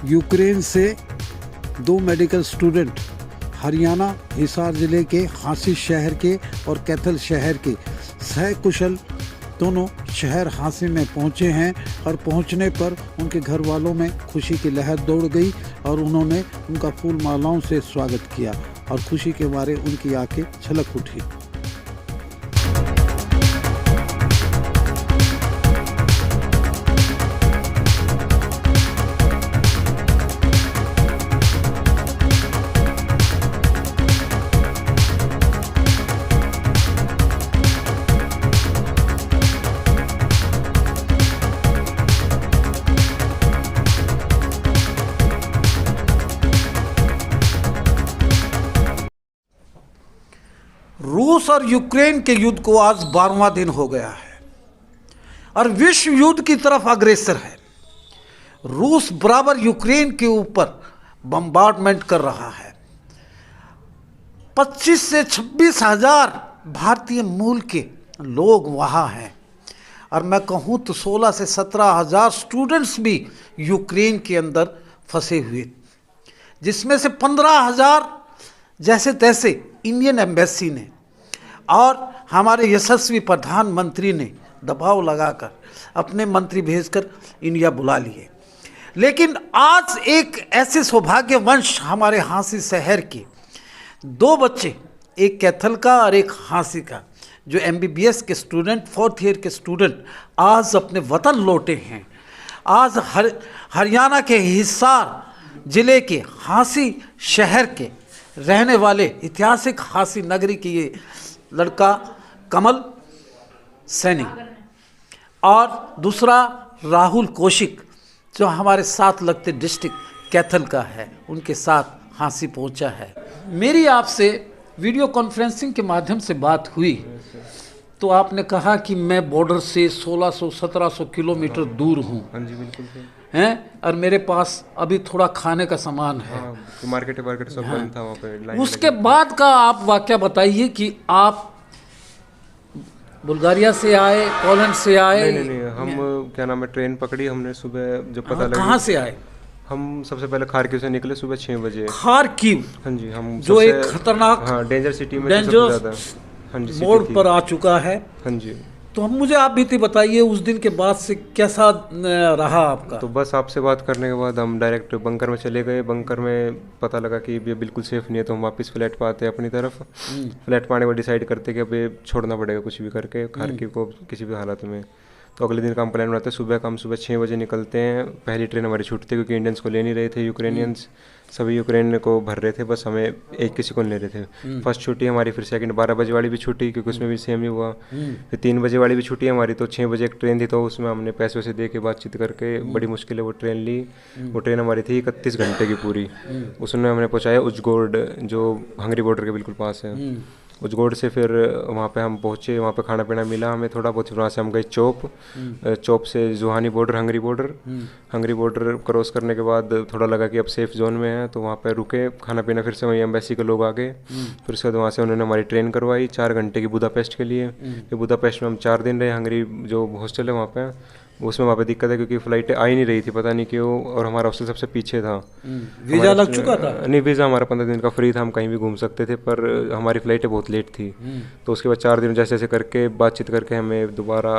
Ukraine से 2 medical student Haryana Hisar ज़िले के हांसी शहर के और कैथल शहर के सकुशल दोनों शहर हांसी में पहुंचे हैं और पहुंचने पर उनके घर वालों में खुशी की लहर दौड़ गई और उन्होंने उनका फूल मालाओं से स्वागत किया और खुशी के मारे उनकी आंखें छलक उठी। रूस और यूक्रेन के युद्ध को आज 12वां दिन हो गया है और विश्व युद्ध की तरफ अग्रसर है। रूस बराबर यूक्रेन के ऊपर बम्बार्डमेंट कर रहा है। 25 से 26 हजार भारतीय मूल के लोग वहाँ हैं और मैं कहूँ तो 16 से 17 हजार स्टूडेंट्स भी यूक्रेन के अंदर फंसे हुए, जिसमें से 15 हजार जैसे तैसे इंडियन एम्बेसी ने और हमारे यशस्वी प्रधानमंत्री ने दबाव लगाकर अपने मंत्री भेजकर इंडिया बुला लिए। लेकिन आज एक ऐसे सौभाग्यवंश हमारे हांसी शहर के 2 बच्चे, एक कैथल का और एक हांसी का, जो MBBS के स्टूडेंट 4th ईयर के स्टूडेंट आज अपने वतन लौटे हैं। आज हरियाणा के हिसार ज़िले के हांसी शहर के रहने वाले ऐतिहासिक हांसी नगरी की ये लड़का कमल सैनी और दूसरा राहुल कौशिक जो हमारे साथ लगते डिस्ट्रिक्ट कैथल का है, उनके साथ हांसी पहुंचा है। मेरी आपसे वीडियो कॉन्फ्रेंसिंग के माध्यम से बात हुई तो आपने कहा कि मैं बॉर्डर से 1600-1700 किलोमीटर दूर हूँ। हाँ जी, बिल्कुल हैं और मेरे पास अभी थोड़ा खाने का सामान है। तो मार्केट सब बंद था वहाँ पे। उसके बाद का आप वाकया बताइए कि आप बुल्गारिया से आए, पोलैंड से आए? नहीं, हम क्या नाम है, ट्रेन पकड़ी हमने सुबह, जब पता लगा। कहाँ से आए? हम सबसे पहले खारकिव से निकले सुबह 6 बजे। खारकिव? हाँ जी, हम जो एक खतरनाक, डेंजर सिटी में, डेंजरस मोड़ पर आ चुका है। हाँ जी। तो हम मुझे आप बीती बताइए उस दिन के बाद से कैसा रहा आपका? तो बस आपसे बात करने के बाद हम डायरेक्ट बंकर में चले गए। बंकर में पता लगा कि ये बिल्कुल सेफ नहीं है, तो हम वापस फ्लैट पर आते अपनी तरफ। फ्लैट पर आने के बाद डिसाइड करते कि अब ये छोड़ना पड़ेगा कुछ भी करके खारकिव को किसी भी हालत में। तो अगले दिन का हम प्लान बनाते हैं। सुबह 6 बजे निकलते हैं। पहली ट्रेन हमारी छूटती है क्योंकि इंडियंस को ले नहीं रहे थे, यूक्रेनियंस सभी यूक्रेन को भर रहे थे, बस हमें एक किसी को ले रहे थे। फर्स्ट छुट्टी हमारी, फिर सेकंड 12 बजे वाली भी छुट्टी क्योंकि उसमें भी सेम ही हुआ। फिर 3 बजे वाली भी छुट्टी हमारी। तो 6 बजे एक ट्रेन थी, तो उसमें हमने पैसे वैसे दे के बातचीत करके बड़ी मुश्किल है वो ट्रेन ली। वो ट्रेन हमारी थी 31 घंटे की पूरी। उसने हमने पहुँचाया उजगोर्ड, जो हंगरी बॉर्डर के बिल्कुल पास है। उजगोड़ से फिर वहाँ पे हम पहुँचे, वहाँ पे खाना पीना मिला हमें थोड़ा बहुत। फिर वहाँ से हम गए चौप से जुहानी बॉर्डर, हंगरी बॉर्डर क्रॉस करने के बाद थोड़ा लगा कि अब सेफ जोन में है, तो वहाँ पे रुके, खाना पीना फिर से वहीं एम्बेसी के लोग आ गए। फिर उसके बाद वहाँ से उन्होंने हमारी ट्रेन करवाई 4 घंटे की बुदापेस्ट के लिए। फिर बुदापेस्ट में हम 4 दिन रहे। हंगरी जो हॉस्टल है वहाँ पे, उसमें वहाँ पे दिक्कत है क्योंकि फ़्लाइटें आ ही नहीं रही थी, पता नहीं क्यों, और हमारा हॉस्टल सबसे पीछे था। वीज़ा लग चुका था? नहीं, वीज़ा हमारा 15 दिन का फ्री था, हम कहीं भी घूम सकते थे, पर हमारी फ़्लाइटें बहुत लेट थी। तो उसके बाद 4 दिन जैसे जैसे करके बातचीत करके हमें दोबारा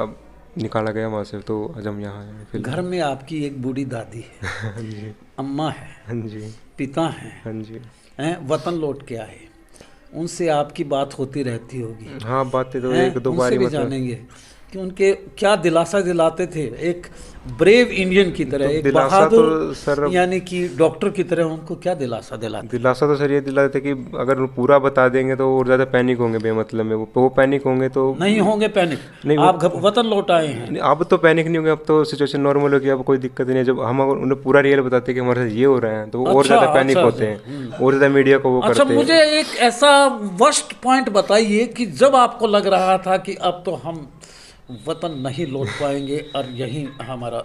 निकाला गया वहाँ से। तो आज हम यहाँ हैं। फिर घर में आपकी एक बूढ़ी दादी है, हाँ जी, अम्मा है, हाँ जी, पिता हैं, हाँ जी, हैं, वतन लौट के आए, उनसे आपकी बात होती रहती होगी? हाँ, बातें तो 1-2 बार भी जानेंगे कि उनके क्या दिलासा दिलाते थे एक ब्रेव इंडियन की तरह, एक बहादुर तो यानी कि डॉक्टर की तरह उनको क्या दिलासा दिलाते? दिलासा तो सर ये दिलाते थे कि अगर पूरा बता देंगे तो और ज़्यादा पैनिक होंगे बेमतलब में। वो पैनिक होंगे तो नहीं होंगे पैनिक। नहीं, आप वतन लौट आए हैं। अब तो पैनिक नहीं होंगे, अब तो सिचुएशन नॉर्मल हो गई, अब कोई दिक्कत नहीं है। जब हम अगर उन्हें पूरा रियल बताते कि हमारे साथ ये हो रहा है तो और ज़्यादा पैनिक होते हैं, और ज़्यादा मीडिया को वो करते हैं। मुझे एक ऐसा वर्स्ट पॉइंट बताइए कि जब आपको लग रहा था कि अब तो हम वतन नहीं लौट पाएंगे और यही हमारा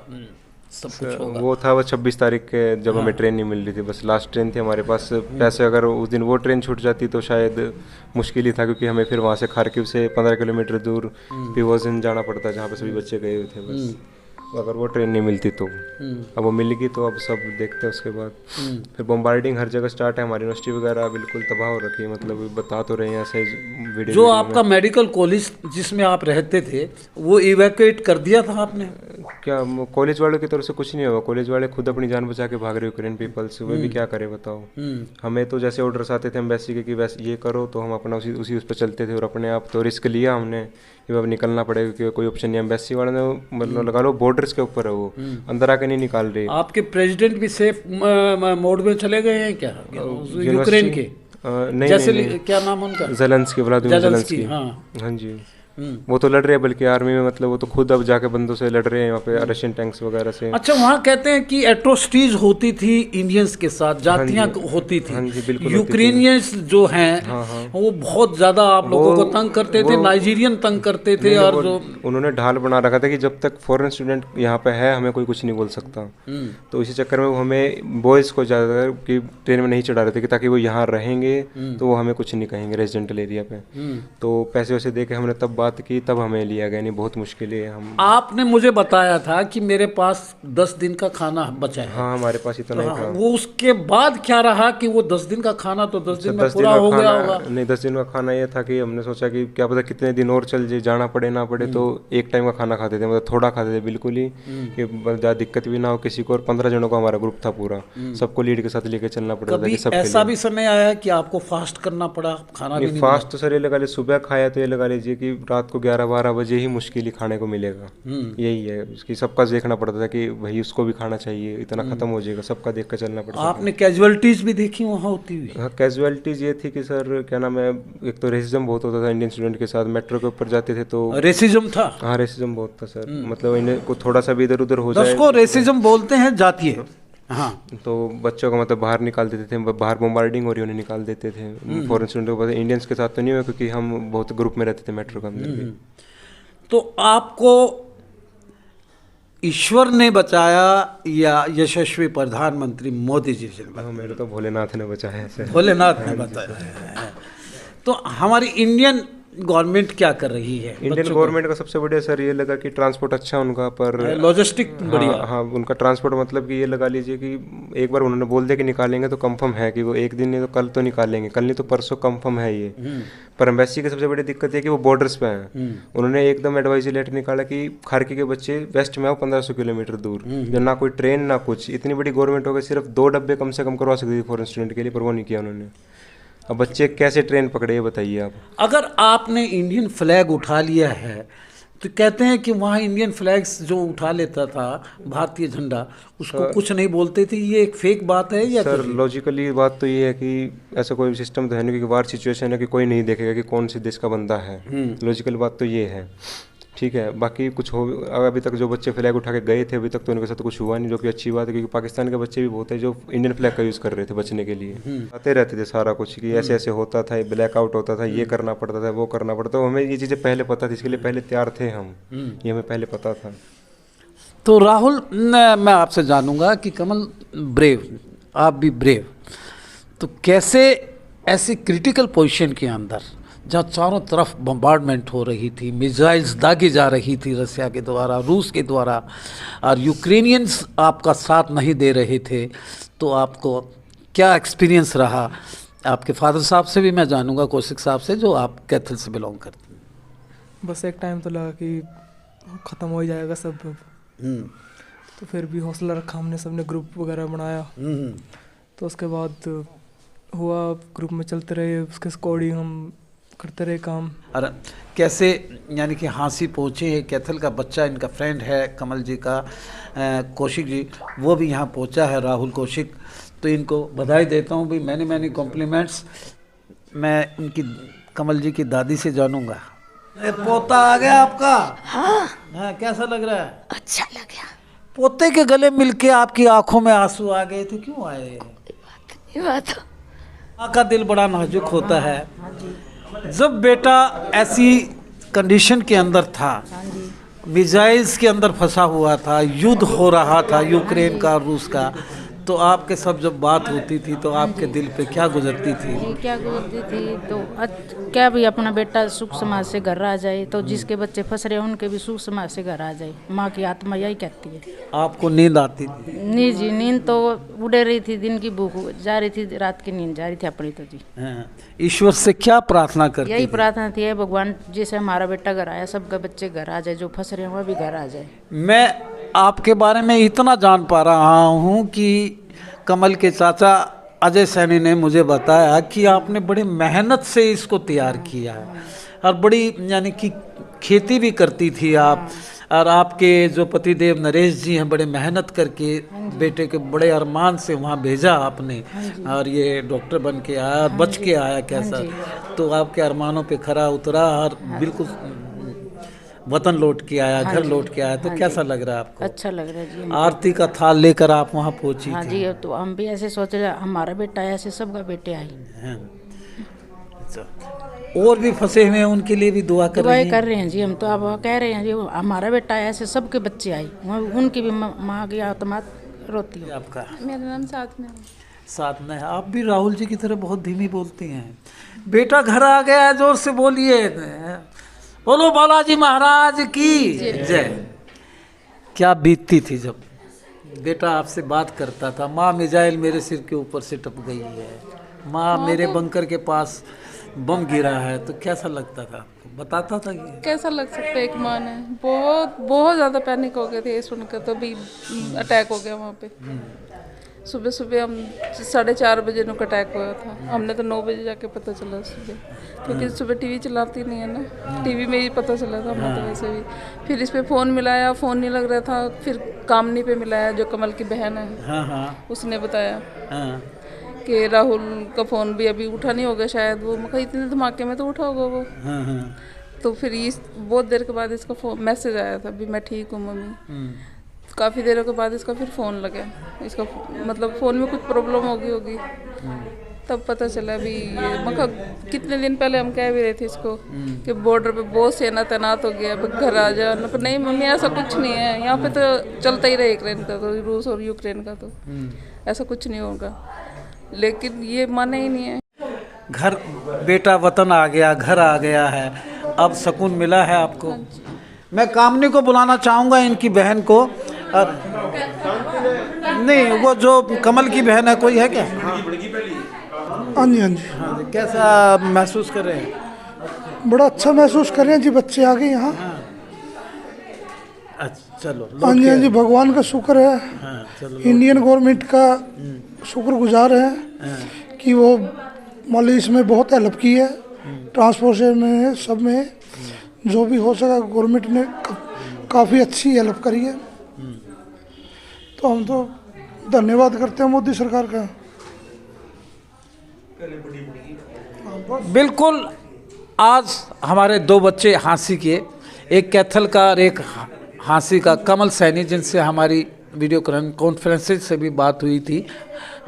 सब कुछ होगा। वो था वो 26 तारीख के, जब हमें ट्रेन नहीं मिल रही थी, बस लास्ट ट्रेन थी हमारे पास। पैसे अगर उस दिन वो ट्रेन छूट जाती तो शायद मुश्किल ही था, क्योंकि हमें फिर वहाँ से खारकिव से 15 किलोमीटर दूर पिवोजिन जाना पड़ता, जहाँ पे सभी बच्चे गए हुए थे। बस अगर वो ट्रेन नहीं मिलती तो। अब वो मिलेगी तो अब सब देखते हैं उसके बाद। फिर बम्बार्डिंग हर जगह स्टार्ट है, हमारी यूनिवर्सिटी वगैरह बिल्कुल तबाह हो रखी है, मतलब बता तो रहे हैं ऐसे वीडियो जो आपका मेडिकल कॉलेज जिसमें आप रहते थे वो इवैक्यूएट कर दिया था आपने? क्या कॉलेज वालों की तरफ से कुछ नहीं हुआ, कॉलेज वाले खुद अपनी जान बचा के भाग रहे यूक्रेन पीपल्स, वे भी क्या करे बताओ। हमें तो जैसे ऑर्डर्स आते थे एम्बेसी के कि वैसे ये करो तो हम अपना उसी उस पर चलते थे, और अपने आप तो रिस्क लिया हमने कि अब निकलना पड़ेगा क्योंकि कोई ऑप्शन नहीं। एम्बेसी वाले ने मतलब लगा लो बॉर्डर्स के ऊपर है वो, अंदर आके नहीं निकाल रही। आपके प्रेसिडेंट भी सेफ मोड में चले गए हैं क्या यूक्रेन के? नहीं जैसे नहीं, क्या नाम उनका? Zelensky, Vladimir Zelensky. हाँ हाँ जी, वो तो लड़ रहे हैं बल्कि आर्मी में, मतलब वो तो खुद अब जाके बंदों से लड़ रहे हैं वहाँ पे रशियन टैंक्स वगैरह से। अच्छा, वहाँ कहते हैं कि एट्रोसिटीज होती थी इंडियंस के साथ, जातियाँ होती थी। हाँ जी, बिल्कुल यूक्रेनियंस जो हैं वो बहुत ज्यादा आप लोगों को तंग करते थे, नाइजीरियन तंग करते थे। और जो उन्होंने ढाल बना रखा था कि जब तक फॉरेन स्टूडेंट यहाँ पे है हमें कोई कुछ नहीं बोल सकता, तो इसी चक्कर में वो हमें बॉयज़ को ज़्यादातर कि ट्रेन में नहीं चढ़ा रहे थे कि ताकि वो यहाँ रहेंगे तो वो हमें कुछ नहीं कहेंगे रेजिडेंटल एरिया पे। तो पैसे वैसे दे के हमने तब बात की, तब हमें लिया गया, नहीं बहुत मुश्किल है। हम आपने मुझे बताया था कि मेरे पास 10 दिन का खाना बचा है। हाँ, हमारे पास इतना ही था। वो उसके बाद क्या रहा कि वो 10 दिन का खाना तो 10 दिन में पूरा हो गया होगा? नहीं, 10 दिन का खाना ये था कि हमने सोचा कि क्या पता कितने दिन और चल जाना पड़े ना पड़े, तो एक टाइम का खाना खाते थे, मतलब थोड़ा खाते थे बिल्कुल ही, कि ज़्यादा दिक्कत भी ना हो किसी को। और 15 जनों का हमारा ग्रुप था पूरा, सबको लीड के साथ लेके चलना पड़ता था। कभी ऐसा भी समय आया कि आपको फास्ट करना पड़ा, खाना भी नहीं? फास्ट तो सर ये लगा लीजिए सुबह खाया तो ये लगा लीजिए कि रात को 11-12 बजे ही मुश्किल ही खाने को मिलेगा। यही है उसकी, सबका देखना पड़ता था कि भाई उसको भी खाना चाहिए, इतना खत्म हो जाएगा, सबका देख कर चलना पड़ता था। आपने कैजुअलिटीज भी देखी वहाँ होती हुई? हाँ, कैजुअलिटीज ये थी कि सर क्या नाम है, एक तो रेसिज्म बहुत होता था इंडियन स्टूडेंट के साथ, मेट्रो के ऊपर जाते थे तो रेसिज्म था। हाँ, रेसिज्म बहुत था सर, मतलब इन्हें को थोड़ा सा भी इधर उधर हो जाए, उसको रेसिज्म बोलते हैं, जातीय। हाँ, तो बच्चों को मतलब बाहर निकाल देते थे, बाहर बम्बार्डिंग हो रही उन्हें निकाल देते थे फॉरेन स्टूडेंट को। इंडियंस के साथ तो नहीं हुआ क्योंकि हम बहुत ग्रुप में रहते थे मेट्रो के अंदर भी। तो आपको ईश्वर ने बचाया या यशस्वी प्रधानमंत्री मोदी जी से? मेरे तो भोलेनाथ ने बचाया है। भोलेनाथ ने बताया। तो हमारी इंडियन गवर्नमेंट क्या कर रही है? इंडियन गवर्नमेंट का सबसे बढ़िया सर ये लगा कि ट्रांसपोर्ट अच्छा उनका, पर लॉजिस्टिक बढ़िया। हाँ, उनका ट्रांसपोर्ट मतलब कि ये लगा लीजिए कि एक बार उन्होंने बोल दिया कि निकालेंगे तो कंफर्म है कि वो एक दिन नहीं तो कल तो निकालेंगे, कल नहीं तो परसों कंफर्म है ये। पर एम्बेसी की सबसे बड़ी दिक्कत है कि वो बॉर्डर्स पे हैं। उन्होंने एकदम एडवाइजरी लेटर निकाला कि खारकी के बच्चे वेस्ट में आओ 1500 किलोमीटर दूर, जो ना कोई ट्रेन ना कुछ। इतनी बड़ी गवर्नमेंट हो गई, सिर्फ 2 डब्बे कम से कम करवा सकती थी फॉरेन स्टूडेंट के लिए, पर वो नहीं किया उन्होंने। अब बच्चे कैसे ट्रेन पकड़े ये बताइए आप। अगर आपने इंडियन फ्लैग उठा लिया है तो कहते हैं कि वहाँ इंडियन फ्लैग्स जो उठा लेता था भारतीय झंडा उसको कुछ नहीं बोलते थे, ये एक फेक बात है या? सर लॉजिकली बात तो ये है कि ऐसा कोई सिस्टम तो है नहीं कि वार सिचुएशन है कि कोई नहीं देखेगा कि कौन से देश का बंदा है। लॉजिकल बात तो ये है, ठीक है। बाकी कुछ हो, अभी तक जो बच्चे फ्लैग उठा के गए थे अभी तक तो उनके साथ कुछ हुआ नहीं, जो कि अच्छी बात है, क्योंकि पाकिस्तान के बच्चे भी बहुत है जो इंडियन फ्लैग का यूज़ कर रहे थे बचने के लिए। आते रहते थे सारा कुछ कि ऐसे ऐसे होता था, ब्लैक आउट होता था, ये करना पड़ता था, वो करना पड़ता था। हमें ये चीज़ें पहले पता थी, इसके लिए पहले तैयार थे हम, ये हमें पहले पता था। तो राहुल, मैं आपसे जानूंगा कि कमल ब्रेव, आप भी ब्रेव, तो कैसे ऐसी क्रिटिकल पोजीशन के अंदर जहाँ चारों तरफ बम्बार्डमेंट हो रही थी, मिसाइल्स दागी जा रही थी रसिया के द्वारा, रूस के द्वारा, और यूक्रेनियंस आपका साथ नहीं दे रहे थे, तो आपको क्या एक्सपीरियंस रहा? आपके फादर साहब से भी मैं जानूंगा, कौशिक साहब से, जो आप कैथल से बिलोंग करते हैं। बस एक टाइम तो लगा कि ख़त्म हो जाएगा सब, तो फिर भी हौसला रखा हमने, सबने ग्रुप वगैरह बनाया, तो उसके बाद हुआ, ग्रुप में चलते रहे, उसके अकॉर्डिंग हम करते रहे काम। अरे कैसे, यानी कि हाँसी पहुँचे हैं? कैथल का बच्चा, इनका फ्रेंड है कमल जी का, कौशिक जी, वो भी यहाँ पहुँचा है, राहुल कौशिक, तो इनको बधाई देता हूँ भाई, मैनी कॉम्प्लीमेंट्स। मैं उनकी, कमल जी की दादी से जानूँगा। पोता आ गया आपका? हाँ, कैसा लग रहा है? अच्छा लग गया। पोते के गले मिलके आपकी आंखों में आंसू आ गए थे, क्यों आए? ये बात माँ का दिल बड़ा नाजुक होता है। जब बेटा ऐसी कंडीशन के अंदर था, मिसाइल्स के अंदर फंसा हुआ था, युद्ध हो रहा था यूक्रेन का, रूस का, तो आपके सब जब बात होती थी तो आपके दिल पे क्या गुजरती थी? जी क्या बोलती थी तो क्या भी अपना बेटा सुख समाज से घर आ जाए, तो जिसके बच्चे फंस रहे हैं उनके भी सुख समाज से घर आ जाए, माँ की आत्मा यही कहती है। आपको नींद आती थी? नहीं जी, नींद तो उड़े रही थी, दिन की भूख जा रही थी, रात की नींद जा रही थी अपनी तो जी। हाँ। ईश्वर से क्या प्रार्थना करती यही थी? प्रार्थना थी, है भगवान जैसे हमारा बेटा घर आया, सबका बच्चे घर आ जाए, जो फंस रहे हैं वह भी घर आ जाए। मैं आपके बारे में इतना जान पा रहा हूँ कि कमल के चाचा अजय सैनी ने मुझे बताया कि आपने बड़ी मेहनत से इसको तैयार किया है और बड़ी यानी कि खेती भी करती थी आप, और आपके जो पतिदेव नरेश जी हैं बड़े मेहनत करके बेटे के बड़े अरमान से वहाँ भेजा आपने, और ये डॉक्टर बन के आया और बच के आया कैसा, तो आपके अरमानों पे खरा उतरा और बिल्कुल वतन लौट के आया, घर लौट के आया। तो कैसा लग रहा है आपको? अच्छा लग रहा है जी। आरती का थाल लेकर आप वहाँ पहुँची हाँ थी? जी, तो हम भी ऐसे सोच रहे हमारा बेटा ऐसे सबका बेटे आए। हाँ। अच्छा। और भी फंसे हुए हैं उनके लिए भी दुआ कर रहे दुआएं हैं? कर रहे हैं जी हम तो। अब कह रहे हैं जी हमारा बेटा ऐसे सबके बच्चे आए, उनकी भी माँ की आत्मा रोती है। आपका मेरा नाम साधना है। साथ में है। आप भी राहुल जी की तरह बहुत धीमी बोलती हैं। बेटा घर आ गया है, जोर से बोलिए। बोलो बालाजी महाराज की जय। क्या बीतती थी जब बेटा आपसे बात करता था, माँ मिजाइल मेरे सिर के ऊपर से टप गई है, माँ मेरे बंकर के पास बम गिरा है, तो कैसा लगता था आपको? बताता था कि कैसा लग सकता है एक माँ ने? बहुत बहुत ज़्यादा पैनिक हो गए थे ये सुनकर, तो भी अटैक हो गया वहाँ पे। सुबह सुबह हम 4:30 बजे नुक अटैक हुआ था, हमने तो 9 बजे जाके पता चला सुबह, क्योंकि सुबह टीवी चलाती नहीं है ना, टीवी में ही पता चला था हमें तो वैसे भी। फिर इस पे फ़ोन मिलाया, फ़ोन नहीं लग रहा था, फिर कामनी पे मिलाया जो कमल की बहन है, हाँ हाँ उसने बताया हाँ कि राहुल का फ़ोन भी अभी उठा नहीं होगा शायद, वो मैं इतने धमाके में तो उठा होगा वो। हाँ हाँ। तो फिर इस बहुत देर के बाद इसका फ़ोन मैसेज आया था, अभी मैं ठीक हूँ मम्मी। काफ़ी देर के बाद इसका फिर फ़ोन लगा, इसका मतलब फ़ोन में कुछ प्रॉब्लम होगी। तब पता चला भी ये मतलब कितने दिन पहले हम कह भी रहे थे इसको कि बॉर्डर पे बहुत सेना तैनात हो गया, अब घर आ जा। पर नहीं मम्मी ऐसा कुछ नहीं है, यहाँ पे तो चलता ही रहे यूक्रेन का, तो रूस और यूक्रेन का, तो ऐसा कुछ नहीं होगा। लेकिन ये माने ही नहीं है। घर बेटा वतन आ गया, घर आ गया है, अब सुकून मिला है आपको? मैं कामनी को बुलाना चाहूँगा, इनकी बहन को। और नहीं, वो जो कमल की बहन है, कोई है क्या? हाँ जी हाँ जी। हाँ जी। कैसा महसूस कर रहे हैं? बड़ा अच्छा महसूस कर रहे हैं जी, बच्चे आ गए यहाँ। अच्छा चलो। हाँ जी हाँ जी, भगवान का शुक्र है। हाँ चलो। इंडियन गवर्नमेंट का शुक्रगुजार है कि वो मान ली इसमें बहुत हेल्प की है, ट्रांसपोर्टेशन में, सब में जो भी हो सका गवर्नमेंट ने काफ़ी अच्छी हेल्प करी है। तो हम तो धन्यवाद करते हैं मोदी सरकार का। बिल्कुल। आज हमारे 2 बच्चे हाँसी के, एक कैथल का और एक हाँसी का, कमल सैनी, जिनसे हमारी वीडियो कॉन्फ्रेंसिंग से भी बात हुई थी,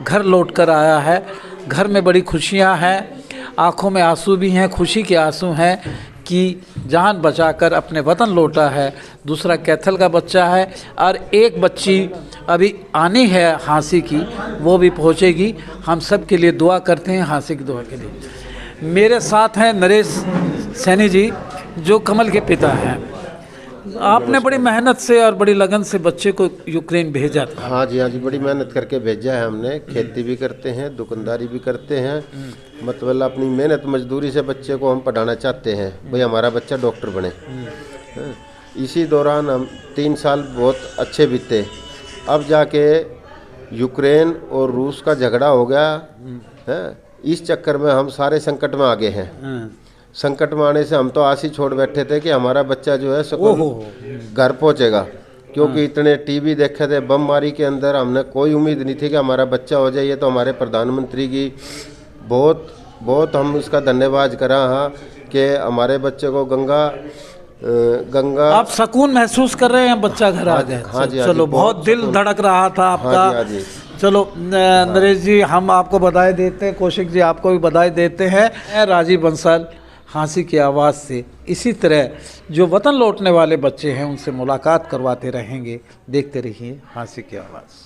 घर लौट कर आया है। घर में बड़ी खुशियां हैं, आंखों में आंसू भी हैं, खुशी के आंसू हैं कि जान बचाकर अपने वतन लौटा है। दूसरा कैथल का बच्चा है और एक बच्ची अभी आनी है हाँसी की, वो भी पहुंचेगी। हम सब के लिए दुआ करते हैं, हाँसी की दुआ के लिए। मेरे साथ हैं नरेश सैनी जी, जो कमल के पिता हैं। आपने बड़ी मेहनत से और बड़ी लगन से बच्चे को यूक्रेन भेजा था। हाँ जी, बड़ी मेहनत करके भेजा है हमने। खेती भी करते हैं, दुकानदारी भी करते हैं, मतलब अपनी मेहनत मजदूरी से बच्चे को हम पढ़ाना चाहते हैं, भाई हमारा बच्चा डॉक्टर बने। इसी दौरान हम 3 साल बहुत अच्छे बीते। अब जाके यूक्रेन और रूस का झगड़ा हो गया है, इस चक्कर में हम सारे संकट में आ गए हैं। संकट में आने से हम तो आस ही छोड़ बैठे थे कि हमारा बच्चा जो है घर पहुंचेगा, क्योंकि इतने टीवी देखे थे बमबारी के अंदर, हमने कोई उम्मीद नहीं थी कि हमारा बच्चा हो जाए। ये तो हमारे प्रधानमंत्री की बहुत हम उसका धन्यवाद करा हाँ कि हमारे बच्चे को गंगा। आप सुकून महसूस कर रहे हैं, बच्चा घर आ गया? हाँ जी, चलो, बहुत दिल धड़क रहा था आपका। हाँ जी। चलो नरेश जी, हम आपको बधाई देते हैं, कौशिक जी आपको भी बधाई देते हैं। राजीव बंसल हाँसी की आवाज़ से इसी तरह जो वतन लौटने वाले बच्चे हैं उनसे मुलाकात करवाते रहेंगे। देखते रहिए हाँसी की आवाज़।